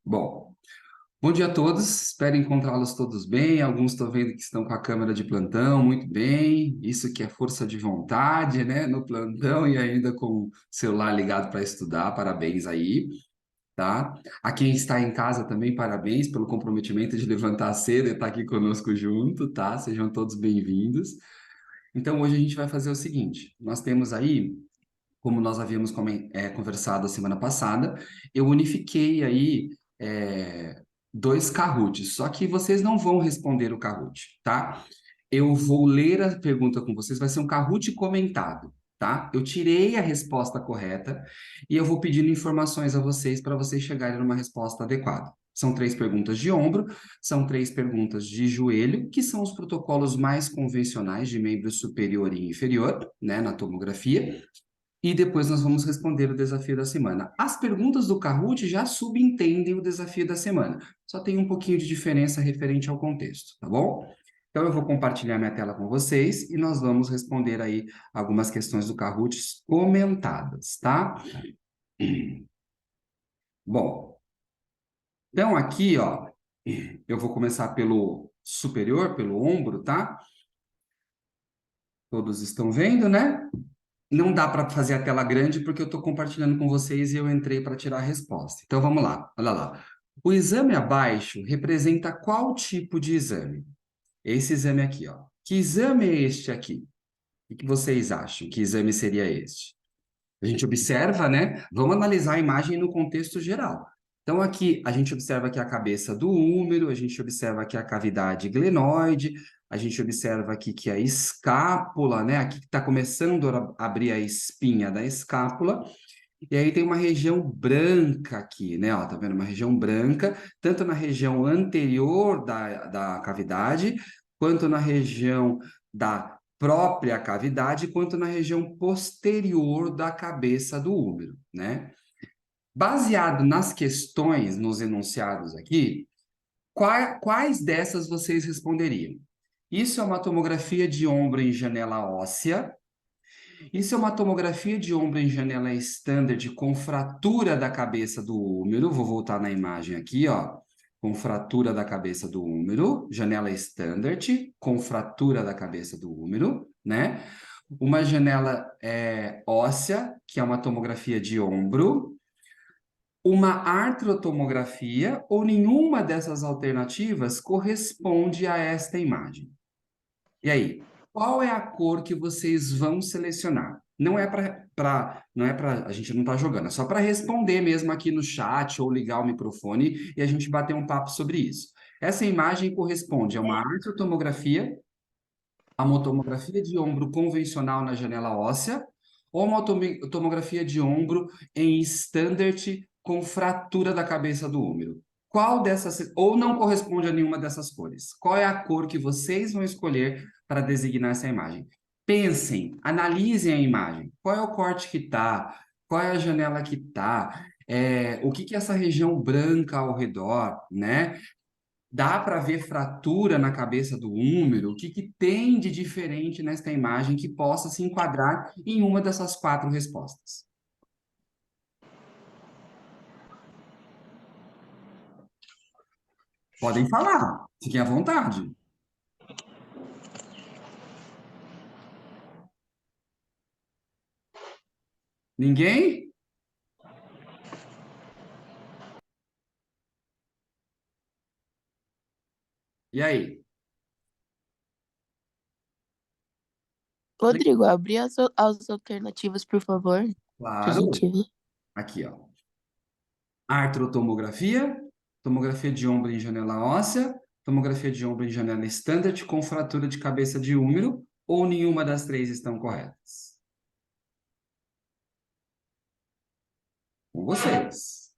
Bom, bom dia a todos. Espero encontrá-los todos bem. Alguns estou vendo que estão com a câmera de plantão, muito bem. Isso que é força de vontade, né? No plantão e ainda com o celular ligado para estudar. Parabéns aí, tá? A quem está em casa também, parabéns pelo comprometimento de levantar cedo e estar aqui conosco junto, tá? Sejam todos bem-vindos. Então, hoje a gente vai fazer o seguinte: nós temos aí, como nós havíamos conversado a semana passada, eu unifiquei aí dois Kahoots, só que vocês não vão responder o Kahoot, tá? Eu vou ler a pergunta com vocês, vai ser um Kahoot comentado, tá? Eu tirei a resposta correta e eu vou pedindo informações a vocês para vocês chegarem numa resposta adequada. São três perguntas de ombro, são três perguntas de joelho, que são os protocolos mais convencionais de membro superior e inferior, né, na tomografia. E depois nós vamos responder o desafio da semana. As perguntas do Kahoot já subentendem o desafio da semana. Só tem um pouquinho de diferença referente ao contexto, tá bom? Então eu vou compartilhar minha tela com vocês e nós vamos responder aí algumas questões do Kahoot comentadas, tá? Bom, então aqui, ó, eu vou começar pelo superior, pelo ombro, tá? Todos estão vendo, né? Não dá para fazer a tela grande porque eu estou compartilhando com vocês e eu entrei para tirar a resposta. Então vamos lá, olha lá. O exame abaixo representa qual tipo de exame? Esse exame aqui, ó. Que exame é este aqui? O que vocês acham? Que exame seria este? A gente observa, né? Vamos analisar a imagem no contexto geral. Então, aqui, a gente observa aqui a cabeça do úmero, a gente observa aqui a cavidade glenoide, a gente observa aqui que a escápula, né? Aqui está começando a abrir a espinha da escápula, e aí tem uma região branca aqui, né? Ó, tá vendo? Uma região branca, tanto na região anterior da cavidade, quanto na região da própria cavidade, quanto na região posterior da cabeça do úmero, né? Baseado nas questões, nos enunciados aqui, quais dessas vocês responderiam? Isso é uma tomografia de ombro em janela óssea. Isso é uma tomografia de ombro em janela standard com fratura da cabeça do úmero. Vou voltar na imagem aqui, ó. Com fratura da cabeça do úmero, janela standard, com fratura da cabeça do úmero, né? Uma janela óssea, que é uma tomografia de ombro, uma artrotomografia, ou nenhuma dessas alternativas corresponde a esta imagem. E aí, qual é a cor que vocês vão selecionar? Não é para a gente não está jogando, é só para responder mesmo aqui no chat ou ligar o microfone e a gente bater um papo sobre isso. Essa imagem corresponde a uma artrotomografia, a uma tomografia de ombro convencional na janela óssea ou uma tomografia de ombro em standard com fratura da cabeça do úmero. Qual dessas, ou não corresponde a nenhuma dessas cores? Qual é a cor que vocês vão escolher para designar essa imagem? Pensem, analisem a imagem. Qual é o corte que está? Qual é a janela que está? O que que é essa região branca ao redor, né? Dá para ver fratura na cabeça do úmero? O que que tem de diferente nesta imagem que possa se enquadrar em uma dessas quatro respostas? Podem falar, fiquem à vontade. Ninguém? E aí? Rodrigo, abre as alternativas, por favor, pra Claro. gente ver. Aqui, ó. Artrotomografia, tomografia de ombro em janela óssea, tomografia de ombro em janela standard com fratura de cabeça de úmero, ou nenhuma das três estão corretas? Com vocês.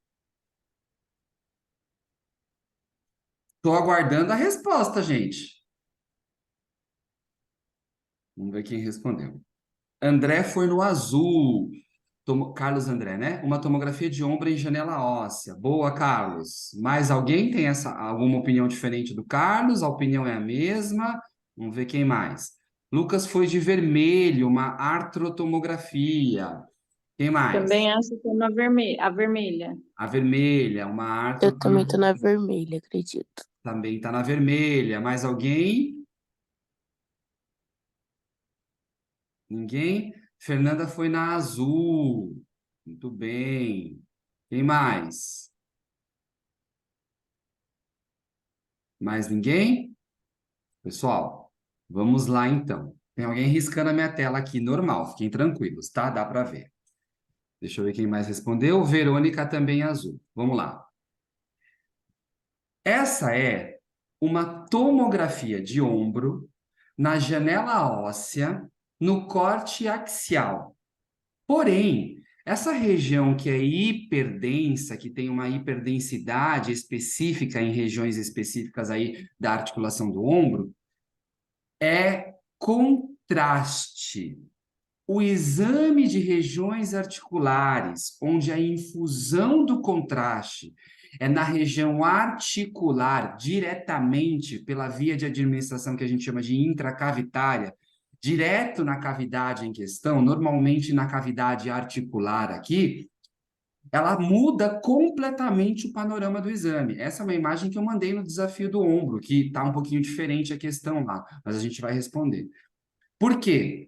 Estou aguardando a resposta, gente. Vamos ver quem respondeu. André foi no azul. Carlos André, né? Uma tomografia de ombro em janela óssea. Boa, Carlos. Mais alguém tem alguma opinião diferente do Carlos? A opinião é a mesma. Vamos ver quem mais. Lucas foi de vermelho, uma artrotomografia. Quem mais? Também acho que é uma vermelha, a vermelha. A vermelha, uma Eu também tô na artrotomografia. vermelha, acredito. Também está na vermelha. Mais alguém? Ninguém? Fernanda foi na azul. Muito bem. Quem mais? Mais ninguém? Pessoal, vamos lá então. Tem alguém riscando a minha tela aqui, normal, fiquem tranquilos, tá? Dá para ver. Deixa eu ver quem mais respondeu. Verônica também azul. Vamos lá. Essa é uma tomografia de ombro na janela óssea no corte axial. Porém, essa região que é hiperdensa, que tem uma hiperdensidade específica em regiões específicas aí da articulação do ombro, é contraste. O exame de regiões articulares, onde a infusão do contraste é na região articular, diretamente pela via de administração que a gente chama de intracavitária, direto na cavidade em questão, normalmente na cavidade articular aqui, ela muda completamente o panorama do exame. Essa é uma imagem que eu mandei no desafio do ombro, que está um pouquinho diferente a questão lá, mas a gente vai responder. Por quê?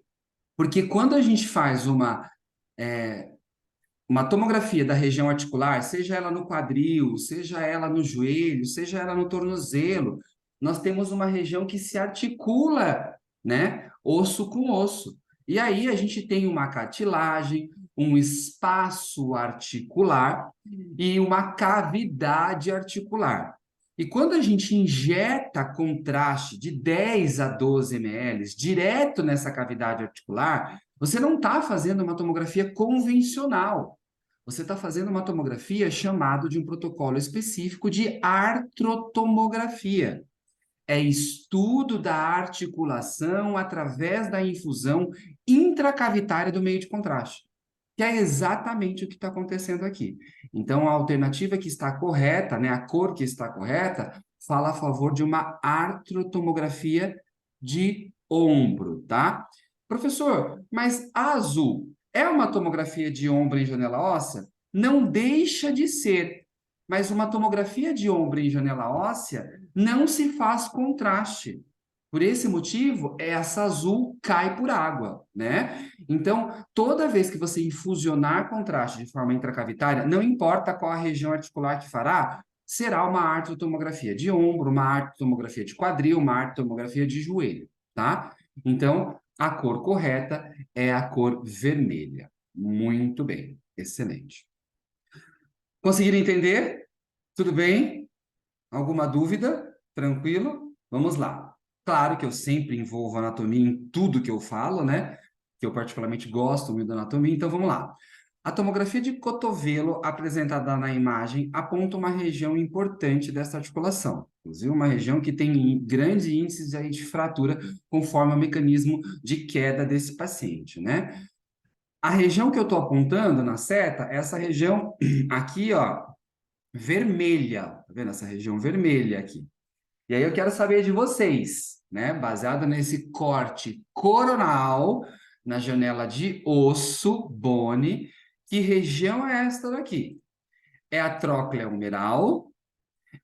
Porque quando a gente faz uma tomografia da região articular, seja ela no quadril, seja ela no joelho, seja ela no tornozelo, nós temos uma região que se articula, né? Osso com osso. E aí a gente tem uma cartilagem, um espaço articular e uma cavidade articular. E quando a gente injeta contraste de 10 a 12 ml direto nessa cavidade articular, você não está fazendo uma tomografia convencional. Você está fazendo uma tomografia chamado de um protocolo específico de artrotomografia. É estudo da articulação através da infusão intracavitária do meio de contraste, que é exatamente o que está acontecendo aqui. Então, a alternativa que está correta, né, a cor que está correta, fala a favor de uma artrotomografia de ombro, tá? Professor, mas a azul é uma tomografia de ombro em janela óssea? Não deixa de ser, mas uma tomografia de ombro em janela óssea não se faz contraste. Por esse motivo, essa azul cai por água, né? Então, toda vez que você infusionar contraste de forma intracavitária, não importa qual a região articular que fará, será uma artrotomografia de ombro, uma artrotomografia de quadril, uma artrotomografia de joelho, tá? Então, a cor correta é a cor vermelha. Muito bem, excelente. Conseguiram entender? Tudo bem? Alguma dúvida? Tranquilo? Vamos lá. Claro que eu sempre envolvo anatomia em tudo que eu falo, né? Que eu particularmente gosto muito da anatomia, então vamos lá. A tomografia de cotovelo apresentada na imagem aponta uma região importante dessa articulação, inclusive uma região que tem grandes índices aí de fratura conforme o mecanismo de queda desse paciente, né? A região que eu estou apontando na seta é essa região aqui, ó, vermelha. Tá vendo essa região vermelha aqui? E aí eu quero saber de vocês, né? Baseado nesse corte coronal na janela de osso, bone, que região é esta daqui? É a tróclea humeral?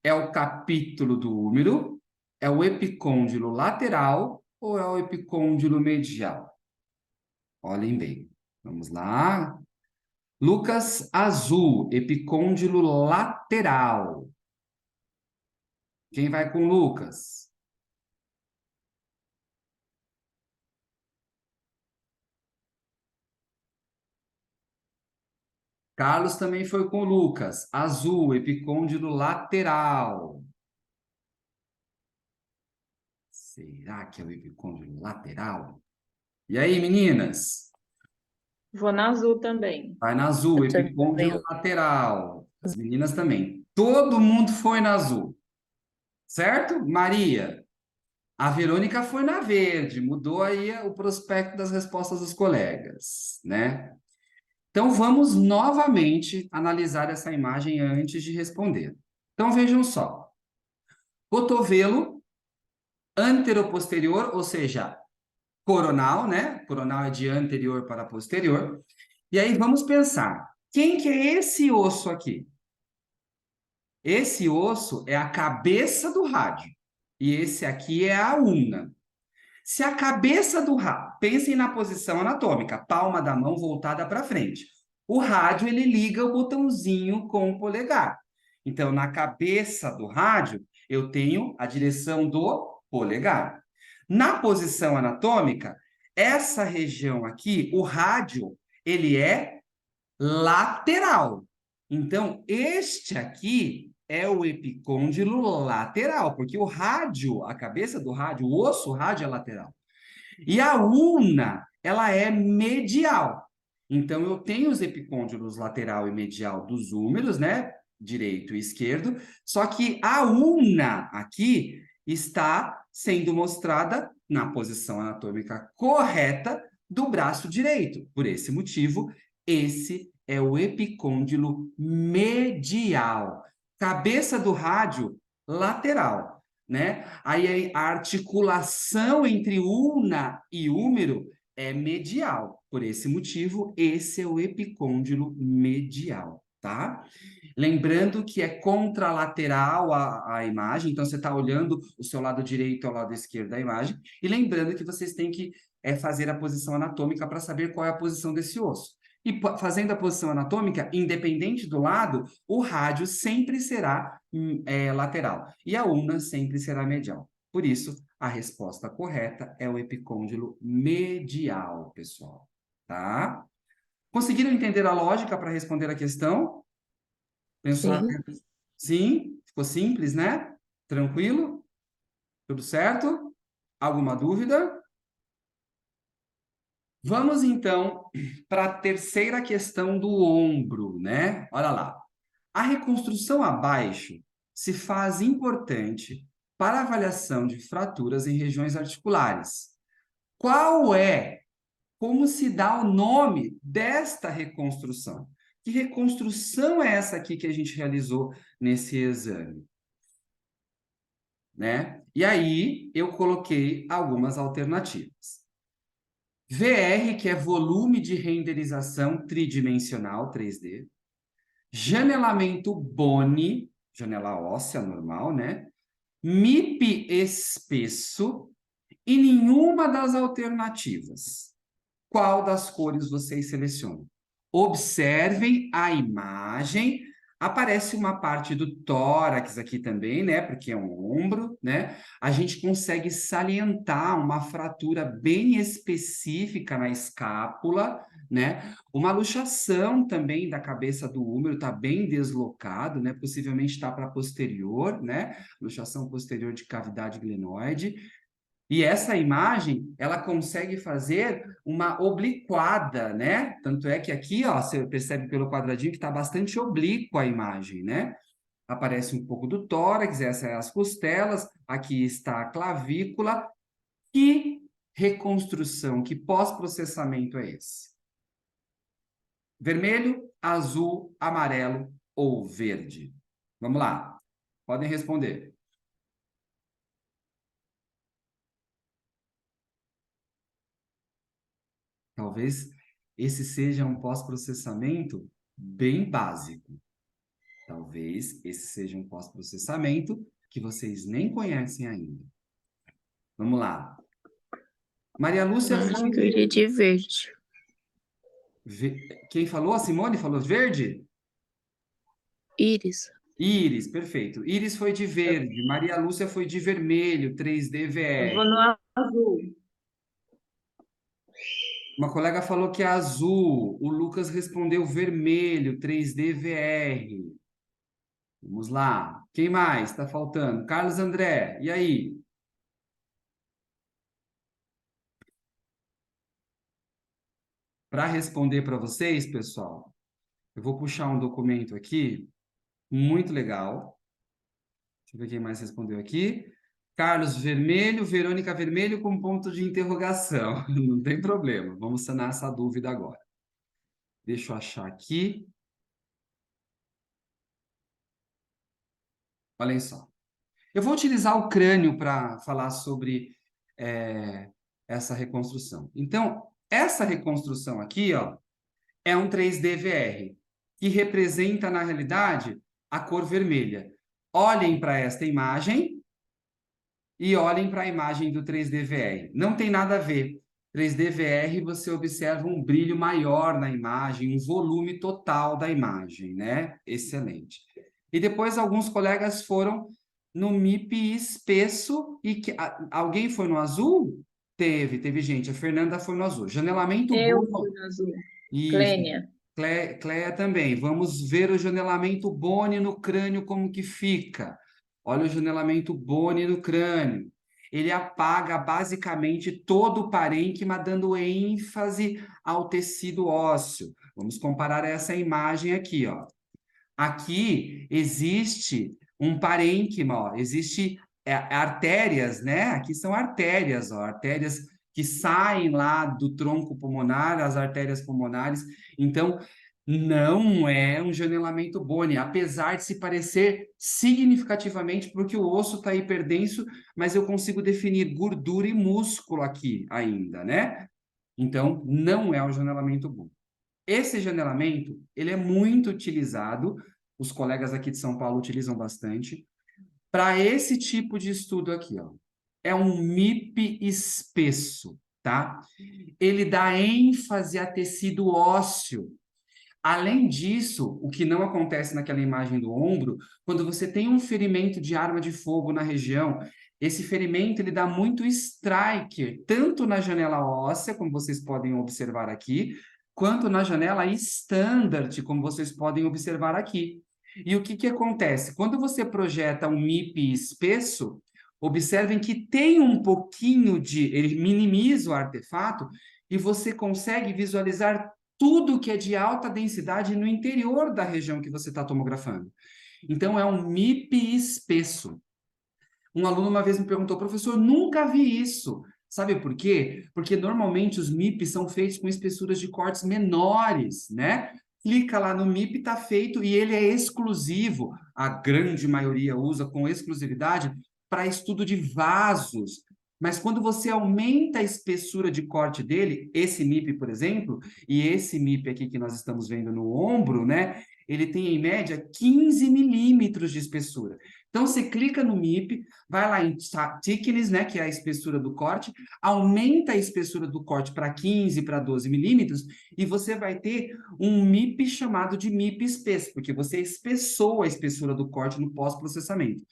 É o capítulo do úmero? É o epicôndilo lateral ou é o epicôndilo medial? Olhem bem. Vamos lá. Lucas Azul, epicôndilo lateral. Quem vai com Lucas? Carlos também foi com Lucas. Azul, epicôndilo lateral. Será que é o epicôndilo lateral? E aí, meninas? Vou na azul também. Vai na azul, Eu também. epicôndilo lateral. As meninas também. Todo mundo foi na azul. Certo? Maria. A Verônica foi na verde. Mudou aí o prospecto das respostas dos colegas, né? Então, vamos novamente analisar essa imagem antes de responder. Então, vejam só. Cotovelo anteroposterior, ou seja, coronal, né? Coronal é de anterior para posterior. E aí vamos pensar, quem que é esse osso aqui? Esse osso é a cabeça do rádio. E esse aqui é a ulna. Se a cabeça do rádio, pensem na posição anatômica, palma da mão voltada para frente. O rádio, ele liga o botãozinho com o polegar. Então, na cabeça do rádio, eu tenho a direção do polegar. Na posição anatômica, essa região aqui, o rádio, ele é lateral. Então, este aqui é o epicôndilo lateral, porque o rádio, a cabeça do rádio, o osso rádio é lateral. E a ulna, ela é medial. Então, eu tenho os epicôndilos lateral e medial dos húmeros, né? Direito e esquerdo, só que a ulna aqui está sendo mostrada na posição anatômica correta do braço direito. Por esse motivo, esse é o epicôndilo medial. Cabeça do rádio, lateral, né? Aí a articulação entre ulna e úmero é medial. Por esse motivo, esse é o epicôndilo medial, tá? Lembrando que é contralateral a imagem, então você está olhando o seu lado direito ao lado esquerdo da imagem, e lembrando que vocês têm que fazer a posição anatômica para saber qual é a posição desse osso. E fazendo a posição anatômica, independente do lado, o rádio sempre será lateral e a ulna sempre será medial. Por isso, a resposta correta é o epicôndilo medial, pessoal. Tá? Conseguiram entender a lógica para responder a questão? Pensou? Sim. Sim? Ficou simples, né? Tranquilo? Tudo certo? Alguma dúvida? Vamos então para a terceira questão do ombro, né? Olha lá. A reconstrução abaixo se faz importante para a avaliação de fraturas em regiões articulares. Como se dá o nome desta reconstrução? Que reconstrução é essa aqui que a gente realizou nesse exame? Né? E aí eu coloquei algumas alternativas. VR, que é volume de renderização tridimensional 3D. Janelamento Boni, janela óssea normal, né? MIP espesso e nenhuma das alternativas. Qual das cores vocês selecionam? Observem a imagem. Aparece uma parte do tórax aqui também, né? Porque é um ombro, né? A gente consegue salientar uma fratura bem específica na escápula, né? Uma luxação também da cabeça do húmero está bem deslocado, né? Possivelmente está para posterior, né? Luxação posterior de cavidade glenoide. E essa imagem, ela consegue fazer uma obliquada, né? Tanto é que aqui, ó, você percebe pelo quadradinho que está bastante oblíqua a imagem, né? Aparece um pouco do tórax, essas são as costelas, aqui está a clavícula. Que reconstrução, que pós-processamento é esse? Vermelho, azul, amarelo ou verde? Vamos lá, podem responder. Talvez esse seja um pós-processamento bem básico. Talvez esse seja um pós-processamento que vocês nem conhecem ainda. Vamos lá. Maria Lúcia Acho foi... que eu iria de verde. Quem falou? A Simone falou verde? Íris. Íris, perfeito. Íris foi de verde. Maria Lúcia foi de vermelho, 3D Eu VR. vou no azul. Uma colega falou que é azul. O Lucas respondeu vermelho, 3D VR. Vamos lá. Quem mais está faltando? Carlos André, e aí? Para responder para vocês, pessoal, eu vou puxar um documento aqui, muito legal. Deixa eu ver quem mais respondeu aqui. Carlos Vermelho, Verônica Vermelho com ponto de interrogação. Não tem problema, vamos sanar essa dúvida agora. Deixa eu achar aqui. Olhem só. Eu vou utilizar o crânio para falar sobre essa reconstrução. Então, essa reconstrução aqui, ó, é um 3D VR, que representa, na realidade, a cor vermelha. Olhem para esta imagem e olhem para a imagem do 3D VR. Não tem nada a ver. 3D VR, você observa um brilho maior na imagem, um volume total da imagem, né? Excelente. E depois alguns colegas foram no MIP espesso e alguém foi no azul? Teve gente. A Fernanda foi no azul. Janelamento Eu bom. fui no azul. Isso. Clênia. Cleia também. Vamos ver o janelamento Bone no crânio, como que fica. Olha o janelamento Bone no crânio. Ele apaga basicamente todo o parênquima, dando ênfase ao tecido ósseo. Vamos comparar essa imagem aqui, ó. Aqui existe um parênquima, ó. Existe artérias, né? Aqui são artérias, ó, artérias que saem lá do tronco pulmonar, as artérias pulmonares. Então, não é um janelamento Bone, apesar de se parecer significativamente, porque o osso está hiperdenso, mas eu consigo definir gordura e músculo aqui ainda, né? Então, não é um janelamento Bone. Esse janelamento, ele é muito utilizado, os colegas aqui de São Paulo utilizam bastante, para esse tipo de estudo aqui, ó. É um MIP espesso, tá? Ele dá ênfase a tecido ósseo. Além disso, o que não acontece naquela imagem do ombro, quando você tem um ferimento de arma de fogo na região, esse ferimento ele dá muito striker, tanto na janela óssea, como vocês podem observar aqui, quanto na janela standard, como vocês podem observar aqui. E o que que acontece? Quando você projeta um MIP espesso, observem que tem um pouquinho ele minimiza o artefato e você consegue visualizar tudo que é de alta densidade no interior da região que você está tomografando. Então, é um MIP espesso. Um aluno uma vez me perguntou, professor, nunca vi isso. Sabe por quê? Porque normalmente os MIPs são feitos com espessuras de cortes menores, né? Clica lá no MIP, está feito e ele é exclusivo. A grande maioria usa com exclusividade para estudo de vasos. Mas quando você aumenta a espessura de corte dele, esse MIP, por exemplo, e esse MIP aqui que nós estamos vendo no ombro, né? Ele tem, em média, 15 milímetros de espessura. Então, você clica no MIP, vai lá em thickness, né, que é a espessura do corte, aumenta a espessura do corte para 15, para 12 milímetros, e você vai ter um MIP chamado de MIP espesso, porque você espessou a espessura do corte no pós-processamento.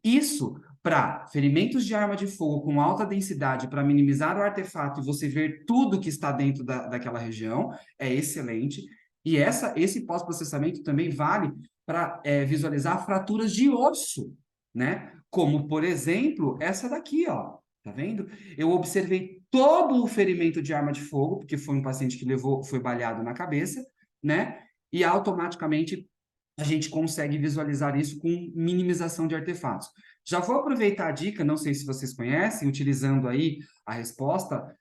Isso, para ferimentos de arma de fogo com alta densidade, para minimizar o artefato e você ver tudo que está dentro daquela região, é excelente. E esse pós-processamento também vale para visualizar fraturas de osso, né? Como, por exemplo, essa daqui, ó. Tá vendo? Eu observei todo o ferimento de arma de fogo, porque foi um paciente que foi baleado na cabeça, né? E automaticamente a gente consegue visualizar isso com minimização de artefatos. Já vou aproveitar a dica, não sei se vocês conhecem, utilizando aí a resposta,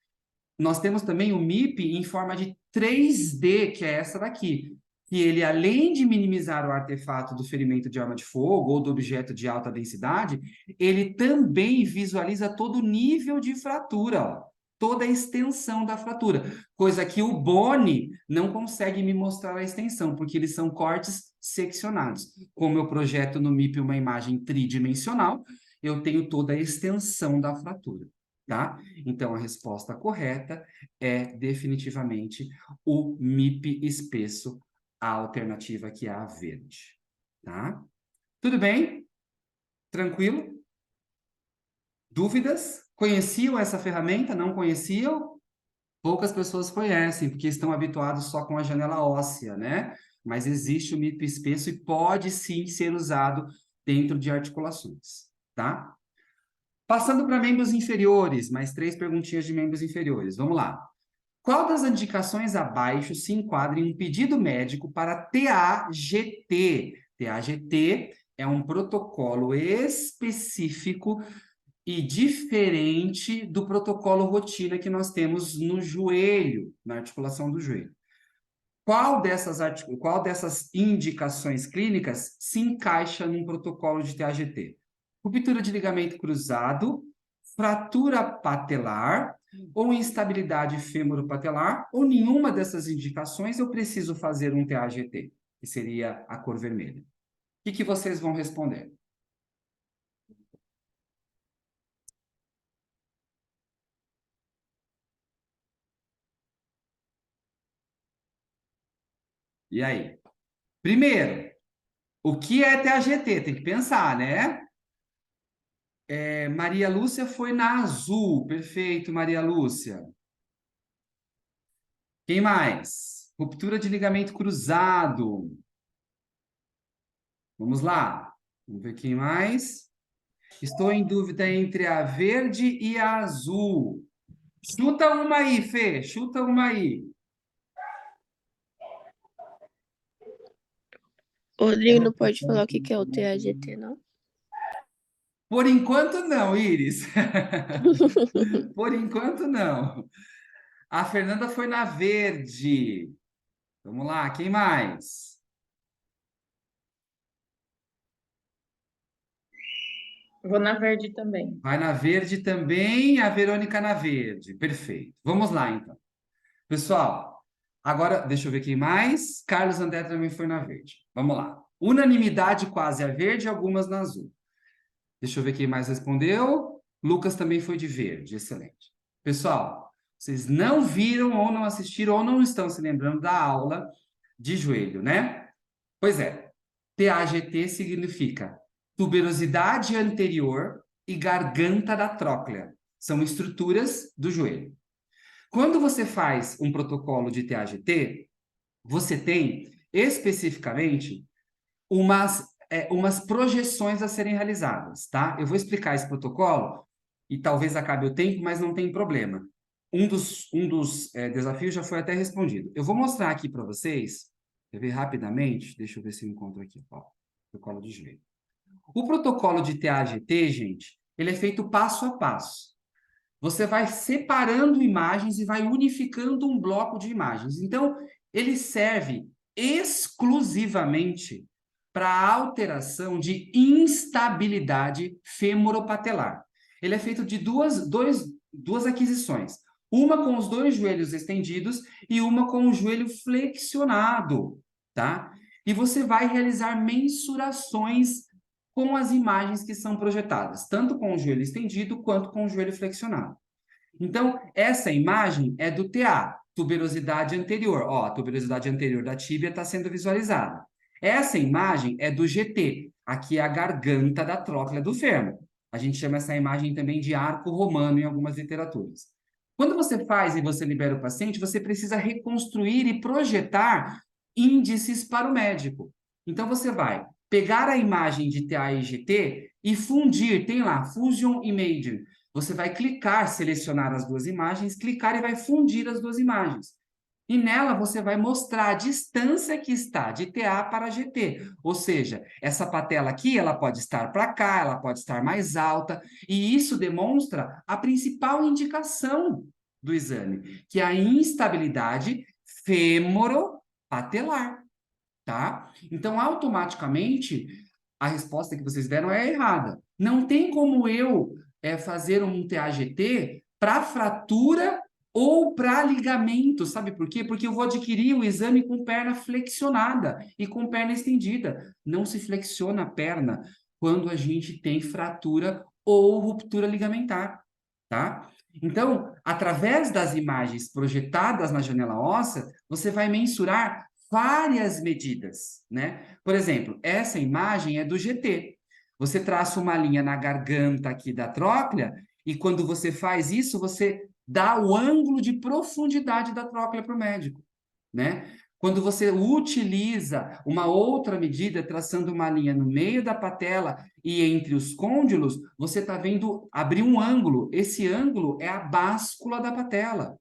nós temos também o MIP em forma de 3D, que é essa daqui, que ele, além de minimizar o artefato do ferimento de arma de fogo ou do objeto de alta densidade, ele também visualiza todo o nível de fratura, ó, toda a extensão da fratura, coisa que o Bone não consegue me mostrar a extensão, porque eles são cortes seccionados. Como eu projeto no MIP uma imagem tridimensional, eu tenho toda a extensão da fratura. Tá? Então, a resposta correta é definitivamente o MIP espesso, a alternativa que é a verde. Tá? Tudo bem? Tranquilo? Dúvidas? Conheciam essa ferramenta? Não conheciam? Poucas pessoas conhecem, porque estão habituados só com a janela óssea, né? Mas existe o MIP espesso e pode sim ser usado dentro de articulações, tá? Passando para membros inferiores, mais 3 perguntinhas de membros inferiores. Vamos lá. Qual das indicações abaixo se enquadra em um pedido médico para TAGT? TAGT é um protocolo específico e diferente do protocolo rotina que nós temos no joelho, na articulação do joelho. Qual dessas indicações clínicas se encaixa num protocolo de TAGT? Ruptura de ligamento cruzado, fratura patelar ou instabilidade fêmuro-patelar, ou nenhuma dessas indicações, eu preciso fazer um TAGT, que seria a cor vermelha. O que vocês vão responder? E aí? Primeiro, o que é TAGT? Tem que pensar, né? Maria Lúcia foi na azul. Perfeito, Maria Lúcia. Quem mais? Ruptura de ligamento cruzado. Vamos lá. Vamos ver quem mais. Estou em dúvida entre a verde e a azul. Chuta uma aí, Fê. Chuta uma aí. O Rodrigo não pode falar o que que é o TAGT, não? Por enquanto, não, Iris. Por enquanto, não. A Fernanda foi na verde. Vamos lá, quem mais? Vou na verde também. Vai na verde também, a Verônica na verde. Perfeito. Vamos lá, então. Pessoal, agora, deixa eu ver quem mais. Carlos André também foi na verde. Vamos lá. Unanimidade quase a verde, algumas na azul. Deixa eu ver quem mais respondeu. Lucas também foi de verde. Excelente. Pessoal, vocês não viram ou não assistiram ou não estão se lembrando da aula de joelho, né? Pois é. TAGT significa tuberosidade anterior e garganta da tróclea. São estruturas do joelho. Quando você faz um protocolo de TAGT, você tem especificamente umas projeções a serem realizadas, tá? Eu vou explicar esse protocolo e talvez acabe o tempo, mas não tem problema. Um dos desafios já foi até respondido. Eu vou mostrar aqui para vocês, quer ver rapidamente? Deixa eu ver se eu encontro aqui, ó, protocolo de joelho. O protocolo de TAGT, gente, ele é feito passo a passo. Você vai separando imagens e vai unificando um bloco de imagens. Então, ele serve exclusivamente para alteração de instabilidade femoropatelar. Ele é feito de duas aquisições. Uma com os dois joelhos estendidos e uma com o joelho flexionado, tá? E você vai realizar mensurações com as imagens que são projetadas, tanto com o joelho estendido quanto com o joelho flexionado. Então, essa imagem é do TA, tuberosidade anterior. Ó, a tuberosidade anterior da tíbia está sendo visualizada. Essa imagem é do GT, aqui é a garganta da tróclea do fêmur. A gente chama essa imagem também de arco romano em algumas literaturas. Quando você faz e você libera o paciente, você precisa reconstruir e projetar índices para o médico. Então, você vai pegar a imagem de TA e GT e fundir, tem lá, Fusion Imaging. Você vai clicar, selecionar as duas imagens, clicar e vai fundir as duas imagens. E nela você vai mostrar a distância que está de TA para GT. Ou seja, essa patela aqui, ela pode estar para cá, ela pode estar mais alta, e isso demonstra a principal indicação do exame, que é a instabilidade fêmoro-patelar, tá? Então, automaticamente, a resposta que vocês deram é errada. Não tem como eu fazer um TAGT para fratura ou para ligamento, sabe por quê? Porque eu vou adquirir o exame com perna flexionada e com perna estendida. Não se flexiona a perna quando a gente tem fratura ou ruptura ligamentar, tá? Então, através das imagens projetadas na janela óssea, você vai mensurar várias medidas, né? Por exemplo, essa imagem é do GT. Você traça uma linha na garganta aqui da tróclea e quando você faz isso, você dá o ângulo de profundidade da tróclea para o médico, né? Quando você utiliza uma outra medida, traçando uma linha no meio da patela e entre os côndilos, você está vendo abrir um ângulo. Esse ângulo é a báscula da patela.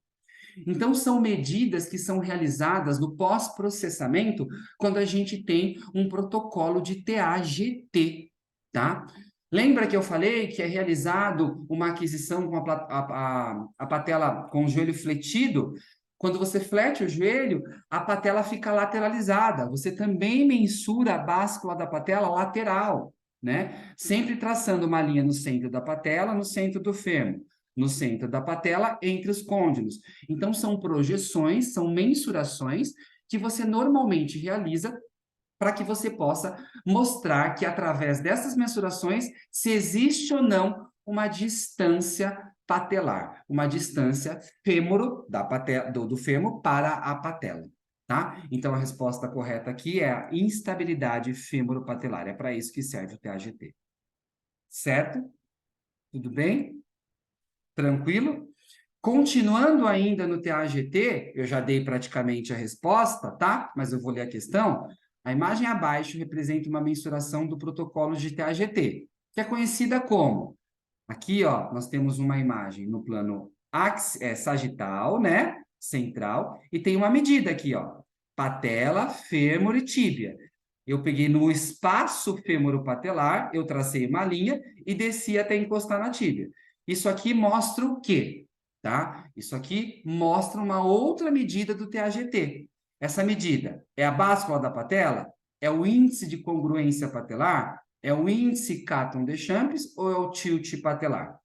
Então, são medidas que são realizadas no pós-processamento quando a gente tem um protocolo de TAGT, tá? Lembra que eu falei que é realizado uma aquisição com a patela com o joelho fletido? Quando você flete o joelho, a patela fica lateralizada. Você também mensura a báscula da patela lateral. né? Sempre traçando uma linha no centro da patela, no centro do fêmur, no centro da patela, entre os côndilos. Então, são projeções, são mensurações que você normalmente realiza para que você possa mostrar que, através dessas mensurações, se existe ou não uma distância patelar, uma distância fêmuro da patela, do fêmur para a patela, tá? Então, a resposta correta aqui é a instabilidade fêmuro-patelar. É para isso que serve o TAGT. Certo? Tudo bem? Tranquilo? Continuando ainda no TAGT, eu já dei praticamente a resposta, tá? Mas eu vou ler a questão. A imagem abaixo representa uma mensuração do protocolo de TAGT, que é conhecida como... Aqui, ó, nós temos uma imagem no plano sagital, né? Central, e tem uma medida aqui, ó. Patela, fêmur e tíbia. Eu peguei no espaço fêmuro-patelar, eu tracei uma linha e desci até encostar na tíbia. Isso aqui mostra o quê? Tá? Isso aqui mostra uma outra medida do TAGT. Essa medida é a báscula da patela? É o índice de congruência patelar? É o índice Catton-Deschamps ou é o tilt patelar?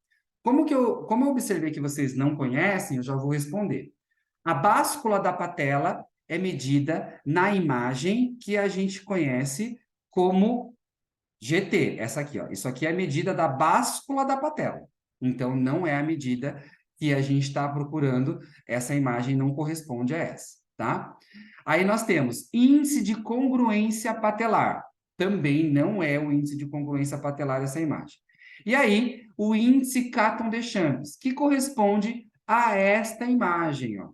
Como eu observei que vocês não conhecem, eu já vou responder. A báscula da patela é medida na imagem que a gente conhece como GT. Essa aqui, ó. Isso aqui é a medida da báscula da patela. Então, não é a medida que a gente está procurando. Essa imagem não corresponde a essa, tá? Aí nós temos índice de congruência patelar. Também não é o índice de congruência patelar essa imagem. E aí, o índice Catton-Deschamps, que corresponde a esta imagem, ó.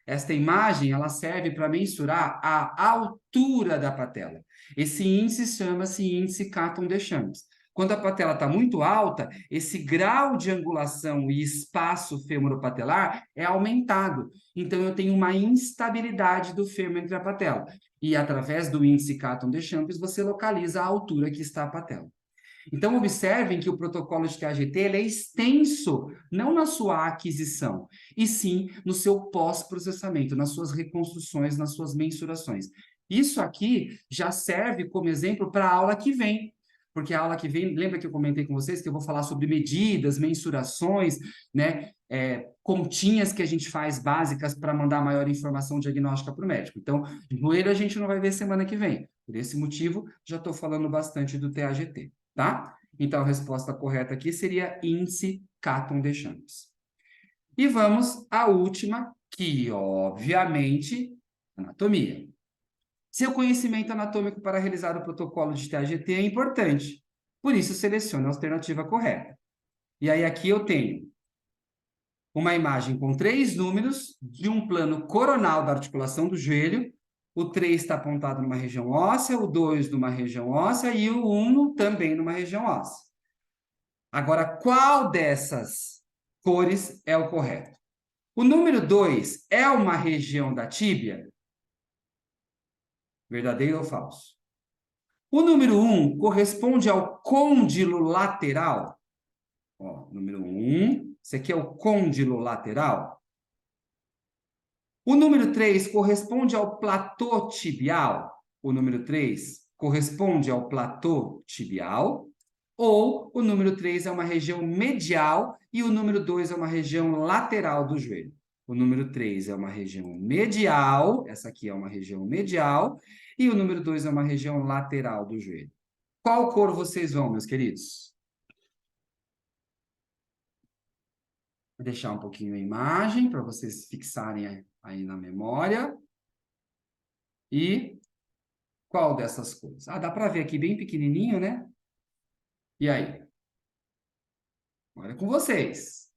Esta imagem, ela serve para mensurar a altura da patela. Esse índice chama-se índice Catton-Deschamps. Quando a patela está muito alta, esse grau de angulação e espaço fêmuro-patelar é aumentado. Então, eu tenho uma instabilidade do fêmur entre a patela. E, através do índice Catton-Deschamps, você localiza a altura que está a patela. Então, observem que o protocolo de TAGT ele é extenso, não na sua aquisição, e sim no seu pós-processamento, nas suas reconstruções, nas suas mensurações. Isso aqui já serve como exemplo para a aula que vem, porque a aula que vem, lembra que eu comentei com vocês que eu vou falar sobre medidas, mensurações, né, continhas que a gente faz básicas para mandar maior informação diagnóstica para o médico. Então, joelho a gente não vai ver semana que vem. Por esse motivo, já estou falando bastante do TAGT. Tá? Então, a resposta correta aqui seria índice Catton-Deschamps. E vamos à última, que, obviamente, anatomia. Seu conhecimento anatômico para realizar o protocolo de TAGT é importante. Por isso, selecione a alternativa correta. E aí, aqui eu tenho uma imagem com 3 números de um plano coronal da articulação do joelho. O 3 está apontado numa região óssea, o 2 numa região óssea e o 1 também numa região óssea. Agora, qual dessas cores é o correto? O número 2 é uma região da tíbia? Verdadeiro ou falso? O número 1 corresponde ao côndilo lateral? Ó, número 1, esse aqui é o côndilo lateral. O número 3 corresponde ao platô tibial? O número 3 corresponde ao platô tibial? Ou o número 3 é uma região medial e o número 2 é uma região lateral do joelho? O número 3 é uma região medial, essa aqui é uma região medial, e o número 2 é uma região lateral do joelho. Qual cor vocês vão, meus queridos? Vou deixar um pouquinho a imagem para vocês fixarem aí na memória. E qual dessas cores? Ah, dá para ver aqui bem pequenininho, né? E aí? Olha com vocês.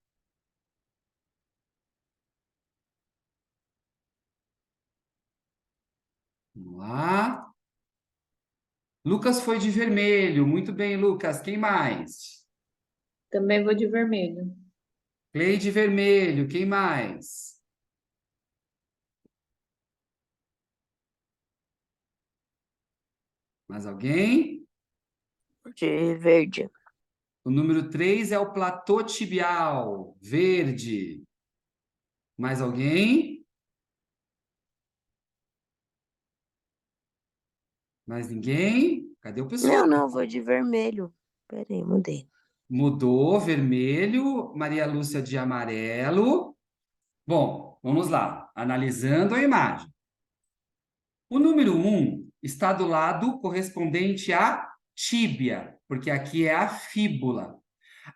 Vamos lá. Lucas foi de vermelho. Muito bem, Lucas. Quem mais? Também vou de vermelho. Clay de vermelho. Quem mais? Mais alguém? De verde. O número 3 é o platô tibial. Verde. Mais alguém? Mais ninguém? Cadê o pessoal? Não, vou de vermelho. Peraí, mudei. Mudou, vermelho, Maria Lúcia de amarelo. Bom, vamos lá, analisando a imagem. O número 1 está do lado correspondente à tíbia, porque aqui é a fíbula.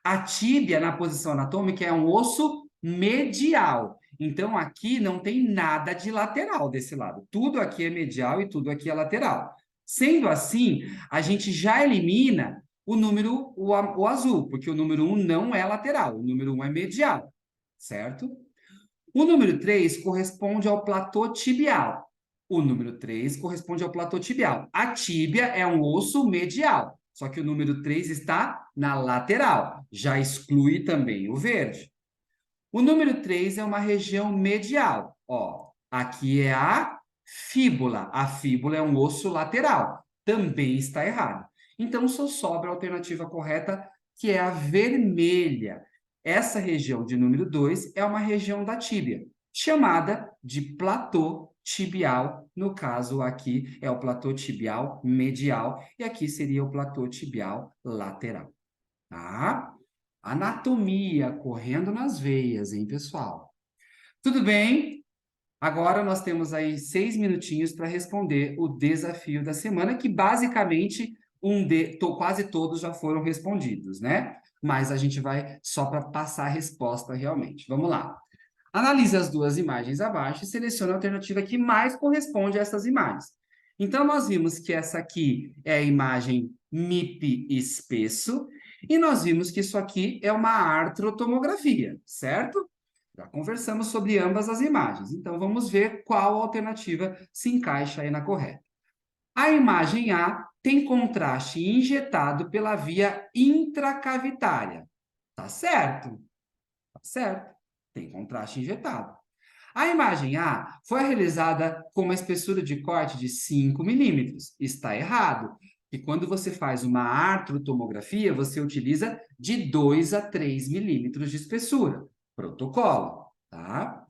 A tíbia, na posição anatômica, é um osso medial. Então, aqui não tem nada de lateral desse lado. Tudo aqui é medial e tudo aqui é lateral. Sendo assim, a gente já elimina o número, o azul, porque o número 1 não é lateral, o número 1 é medial, certo? O número 3 corresponde ao platô tibial. O número 3 corresponde ao platô tibial. A tíbia é um osso medial, só que o número 3 está na lateral. Já exclui também o verde. O número 3 é uma região medial. Ó, aqui é a fíbula. A fíbula é um osso lateral. Também está errado. Então, só sobra a alternativa correta, que é a vermelha. Essa região de número 2 é uma região da tíbia, chamada de platô tibial. No caso, aqui é o platô tibial medial, e aqui seria o platô tibial lateral. Tá? Anatomia correndo nas veias, hein, pessoal? Tudo bem? Agora nós temos aí 6 minutinhos para responder o desafio da semana, que basicamente quase todos já foram respondidos, né? Mas a gente vai só para passar a resposta realmente. Vamos lá. Analise as duas imagens abaixo e selecione a alternativa que mais corresponde a essas imagens. Então, nós vimos que essa aqui é a imagem MIP espesso, e nós vimos que isso aqui é uma artrotomografia, certo? Já conversamos sobre ambas as imagens, então vamos ver qual alternativa se encaixa aí na correta. A imagem A tem contraste injetado pela via intracavitária. Tá certo? Tá certo. Tem contraste injetado. A imagem A foi realizada com uma espessura de corte de 5 milímetros. Está errado. E quando você faz uma artrotomografia, você utiliza de 2 a 3 milímetros de espessura. Protocolo, tá?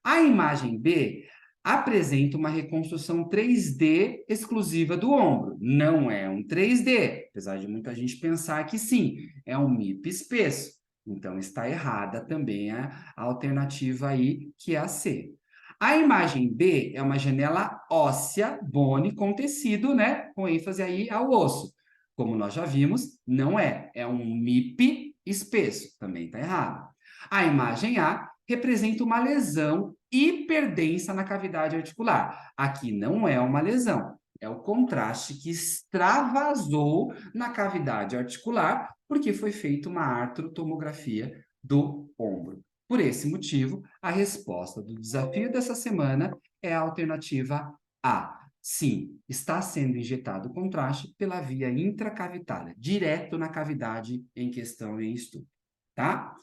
A imagem B apresenta uma reconstrução 3D exclusiva do ombro. Não é um 3D, apesar de muita gente pensar que sim, é um MIP espesso. Então, está errada também a alternativa aí, que é a C. A imagem B é uma janela óssea, bone, com tecido, né? Com ênfase aí ao osso. Como nós já vimos, não é. É um MIP espesso. Também está errado. A imagem A representa uma lesão hiperdensa na cavidade articular. Aqui não é uma lesão. É o contraste que extravasou na cavidade articular, porque foi feita uma artrotomografia do ombro. Por esse motivo, a resposta do desafio dessa semana é a alternativa A. Sim, está sendo injetado contraste pela via intracavitária, direto na cavidade em questão em estudo, tá?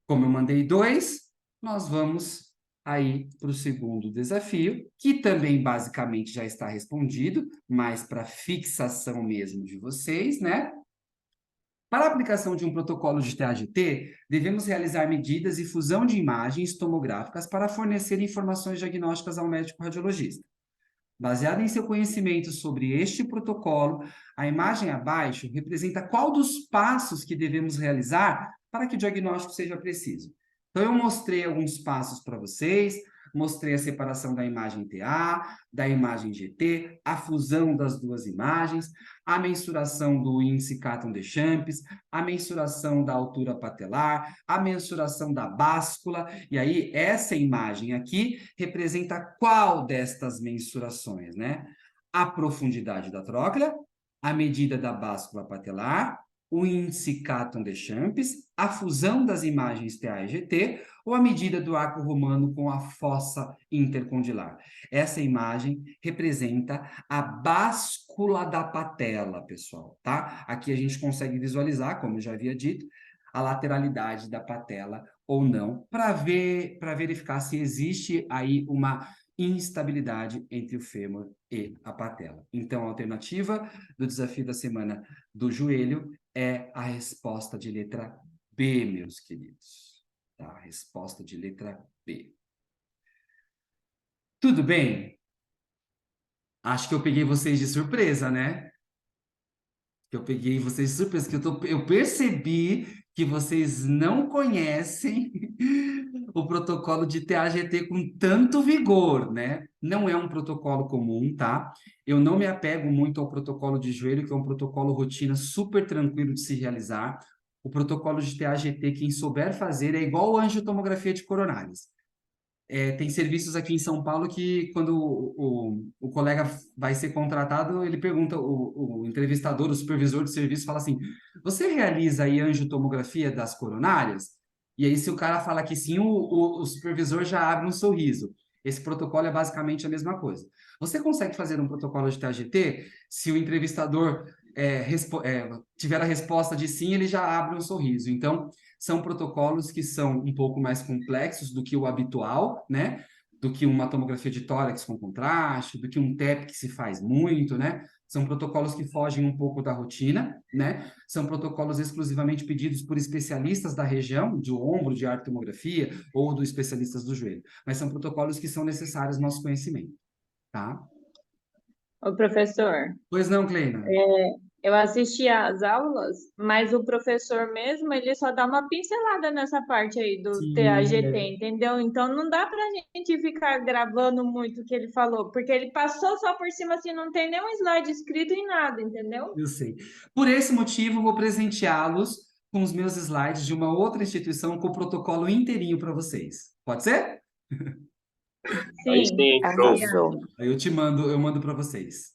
Como eu mandei 2, nós vamos aí para o segundo desafio, que também basicamente já está respondido, mas para fixação mesmo de vocês, né? Para a aplicação de um protocolo de TAGT, devemos realizar medidas e fusão de imagens tomográficas para fornecer informações diagnósticas ao médico radiologista. Baseado em seu conhecimento sobre este protocolo, a imagem abaixo representa qual dos passos que devemos realizar para que o diagnóstico seja preciso. Então, eu mostrei alguns passos para vocês, mostrei a separação da imagem TA, da imagem GT, a fusão das duas imagens, a mensuração do índice Caton-Deschamps, a mensuração da altura patelar, a mensuração da báscula, e aí essa imagem aqui representa qual destas mensurações, né? A profundidade da tróclea, a medida da báscula patelar, o índice Caton-Deschamps, a fusão das imagens TA e GT, ou a medida do arco romano com a fossa intercondilar. Essa imagem representa a báscula da patela, pessoal, tá? Aqui a gente consegue visualizar, como eu já havia dito, a lateralidade da patela ou não, para verificar se existe aí uma instabilidade entre o fêmur e a patela. Então, a alternativa do desafio da semana do joelho é a resposta de letra B, meus queridos. Tá? A resposta de letra B. Tudo bem? Acho que eu peguei vocês de surpresa, né? que eu peguei vocês de surpresa, que eu percebi que vocês não conhecem o protocolo de TAGT com tanto vigor, né? Não é um protocolo comum, tá? Eu não me apego muito ao protocolo de joelho, que é um protocolo rotina super tranquilo de se realizar. O protocolo de TAGT, quem souber fazer, é igual a angiotomografia de coronárias. Tem serviços aqui em São Paulo que, quando o colega vai ser contratado, ele pergunta, o entrevistador, o supervisor do serviço, fala assim: você realiza aí angiotomografia das coronárias? E aí, se o cara fala que sim, o supervisor já abre um sorriso. Esse protocolo é basicamente a mesma coisa. Você consegue fazer um protocolo de TAGT? Se o entrevistador tiver a resposta de sim, ele já abre um sorriso. Então, são protocolos que são um pouco mais complexos do que o habitual, né? Do que uma tomografia de tórax com contraste, do que um TEP que se faz muito, né? São protocolos que fogem um pouco da rotina, né? São protocolos exclusivamente pedidos por especialistas da região, de ombro, de artromografia, ou dos especialistas do joelho. Mas são protocolos que são necessários no nosso conhecimento, tá? Ô, professor, Pois não, Kleina? eu assisti às aulas, mas o professor mesmo, ele só dá uma pincelada nessa parte aí do TAGT, Sim, entendeu? Então não dá pra gente ficar gravando muito o que ele falou, porque ele passou só por cima, assim, não tem nenhum slide escrito em nada, entendeu? eu sei. Por esse motivo, vou presenteá-los com os meus slides de uma outra instituição com o protocolo inteirinho para vocês. Pode ser? Aí Sim, sim, show. obrigada. Arrasou. Aí eu mando para vocês.